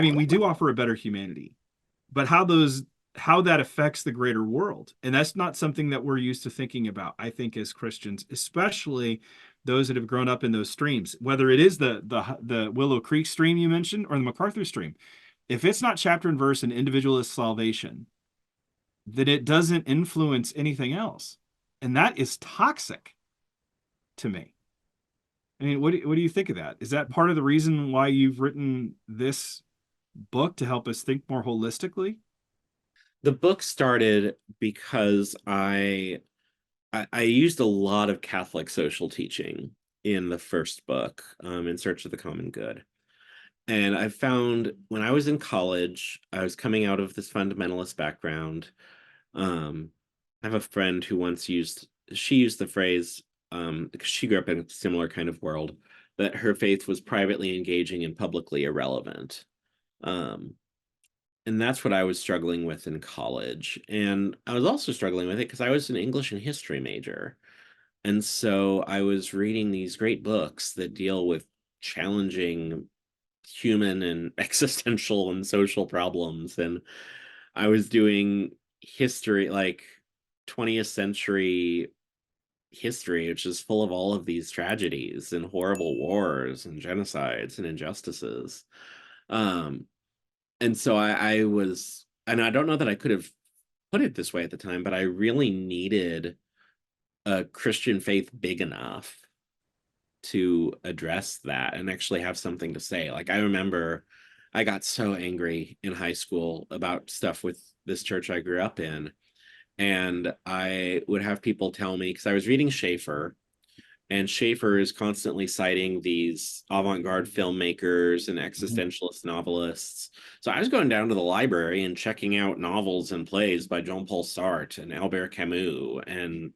I mean, we do offer a better humanity, but how that affects the greater world. And that's not something that we're used to thinking about, I think, as Christians, especially those that have grown up in those streams, whether it is the Willow Creek stream you mentioned or the MacArthur stream. If it's not chapter and verse and individualist salvation, then it doesn't influence anything else. And that is toxic to me. I mean, what do you think of that? Is that part of the reason why you've written this book to help us think more holistically? The book started because I used a lot of Catholic social teaching in the first book, In Search of the Common Good. And I found when I was in college, I was coming out of this fundamentalist background. I have a friend who she used the phrase, because she grew up in a similar kind of world, that her faith was privately engaging and publicly irrelevant. Um, and that's what I was struggling with in college. And I was also struggling with it because I was an English and history major. And so I was reading these great books that deal with challenging human and existential and social problems. And I was doing history, like 20th century history, which is full of all of these tragedies and horrible wars and genocides and injustices. Um, and so I was, and I don't know that I could have put it this way at the time, but I really needed a Christian faith big enough to address that and actually have something to say. Like I remember I got so angry in high school about stuff with this church I grew up in. And I would have people tell me, because I was reading Schaeffer, and Schaeffer is constantly citing these avant-garde filmmakers and Mhm. existentialist novelists. So I was going down to the library and checking out novels and plays by Jean-Paul Sartre and Albert Camus and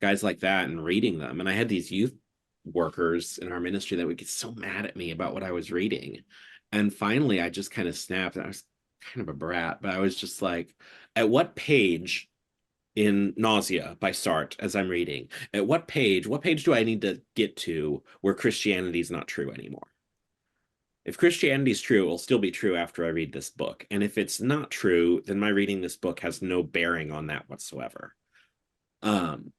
guys like that and reading them. And I had these youth workers in our ministry that would get so mad at me about what I was reading. And finally, I just kind of snapped. And I was kind of a brat, but I was just like, at what page in Nausea by Sartre as I'm reading, at what page do I need to get to where Christianity is not true anymore? If Christianity is true, it will still be true after I read this book. And if it's not true, then my reading this book has no bearing on that whatsoever. Um,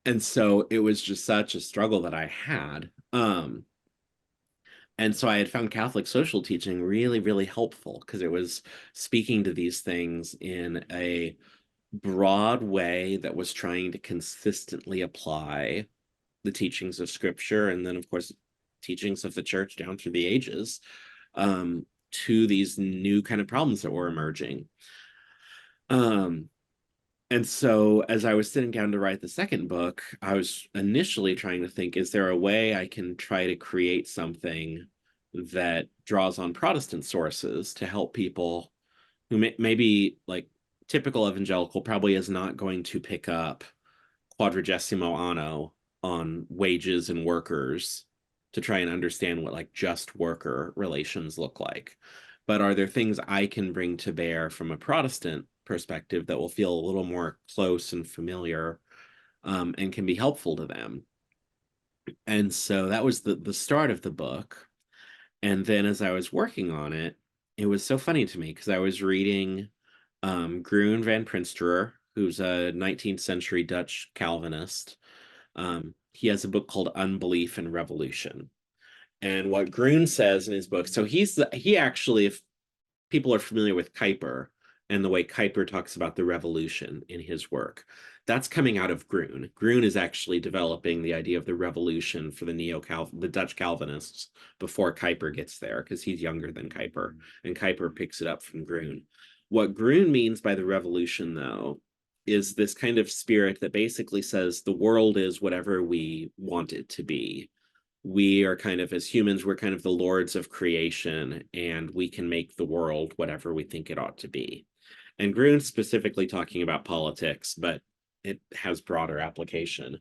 and so it was just such a struggle that I had. And so I had found Catholic social teaching really, really helpful because it was speaking to these things in a broad way that was trying to consistently apply the teachings of Scripture and then, of course, teachings of the church down through the ages to these new kind of problems that were emerging. Um, And so, as I was sitting down to write the second book, I was initially trying to think, is there a way I can try to create something that draws on Protestant sources to help people who maybe like typical evangelical probably is not going to pick up Quadragesimo Anno on wages and workers to try and understand what like just worker relations look like. But are there things I can bring to bear from a Protestant perspective that will feel a little more close and familiar and can be helpful to them? And so that was the start of the book. And then as I was working on it, it was so funny to me because I was reading Groen van Prinsterer, who's a 19th century Dutch Calvinist. He has a book called Unbelief and Revolution. And what Groen says in his book, so he actually, if people are familiar with Kuyper and the way Kuyper talks about the revolution in his work, that's coming out of Groen. Groen is actually developing the idea of the revolution for the Dutch Calvinists before Kuyper gets there, because he's younger than Kuyper, and Kuyper picks it up from Groen. What Groen means by the revolution, though, is this kind of spirit that basically says the world is whatever we want it to be. We are kind of, as humans, we're kind of the lords of creation, and we can make the world whatever we think it ought to be. And Groen's specifically talking about politics, but it has broader application.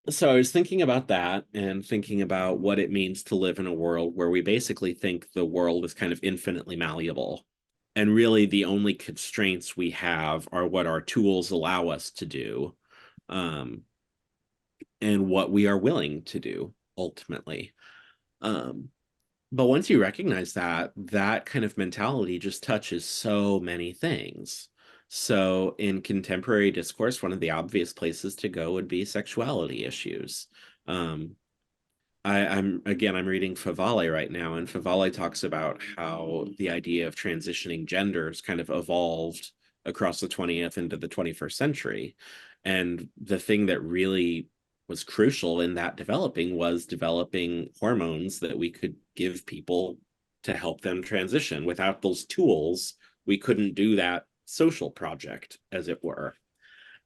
So I was thinking about that and thinking about what it means to live in a world where we basically think the world is kind of infinitely malleable. And really, the only constraints we have are what our tools allow us to do, um, and what we are willing to do ultimately. Um, But once you recognize that, that kind of mentality just touches so many things. So in contemporary discourse, one of the obvious places to go would be sexuality issues. Um, I'm reading Favale right now, and Favale talks about how the idea of transitioning genders kind of evolved across the 20th into the 21st century. And the thing that really was crucial in that developing was developing hormones that we could give people to help them transition. Without those tools, we couldn't do that social project, as it were.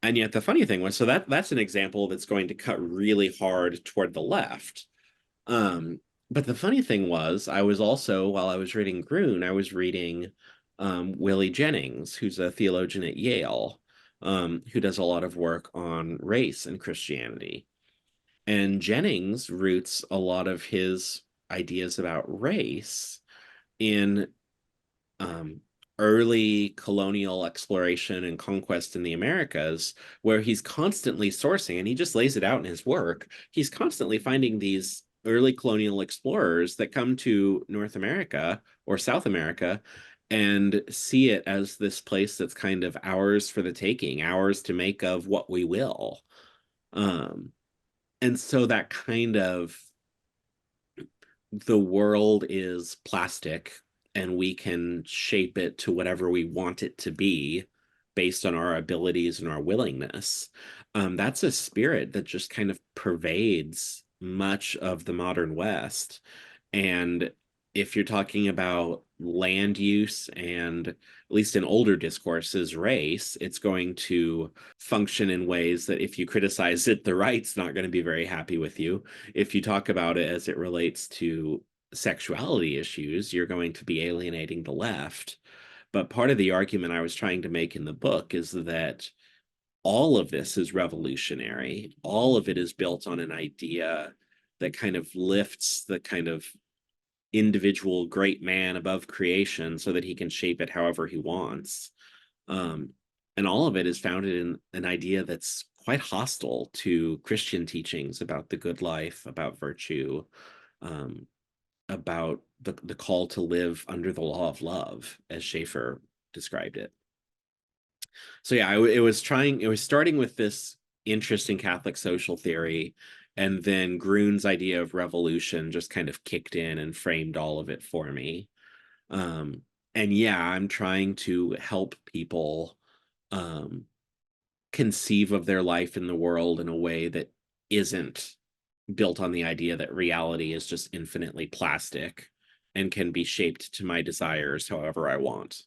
And yet the funny thing was, so that's an example that's going to cut really hard toward the left. um, but the funny thing was, I was also, while I was reading Grun, I was reading Willie Jennings, who's a theologian at Yale, who does a lot of work on race and Christianity. And Jennings roots a lot of his ideas about race in um, early colonial exploration and conquest in the Americas, where he's constantly sourcing, and he just lays it out in his work. He's constantly finding these early colonial explorers that come to North America or South America and see it as this place that's kind of ours for the taking, ours to make of what we will. Um, and so that kind of the world is plastic and we can shape it to whatever we want it to be based on our abilities and our willingness. That's a spirit that just kind of pervades much of the modern West. And if you're talking about land use and, at least in older discourses, race, it's going to function in ways that if you criticize it, the right's not going to be very happy with you. If you talk about it as it relates to sexuality issues, you're going to be alienating the left. But part of the argument I was trying to make in the book is that all of this is revolutionary. All of it is built on an idea that kind of lifts the kind of individual great man above creation so that he can shape it however he wants. Um, and all of it is founded in an idea that's quite hostile to Christian teachings about the good life, about virtue, um, about the call to live under the law of love, as Schaeffer described it. So yeah, it was starting with this interest in Catholic social theory, and then Grun's idea of revolution just kind of kicked in and framed all of it for me. Um, and yeah, I'm trying to help people um, conceive of their life in the world in a way that isn't built on the idea that reality is just infinitely plastic and can be shaped to my desires however I want.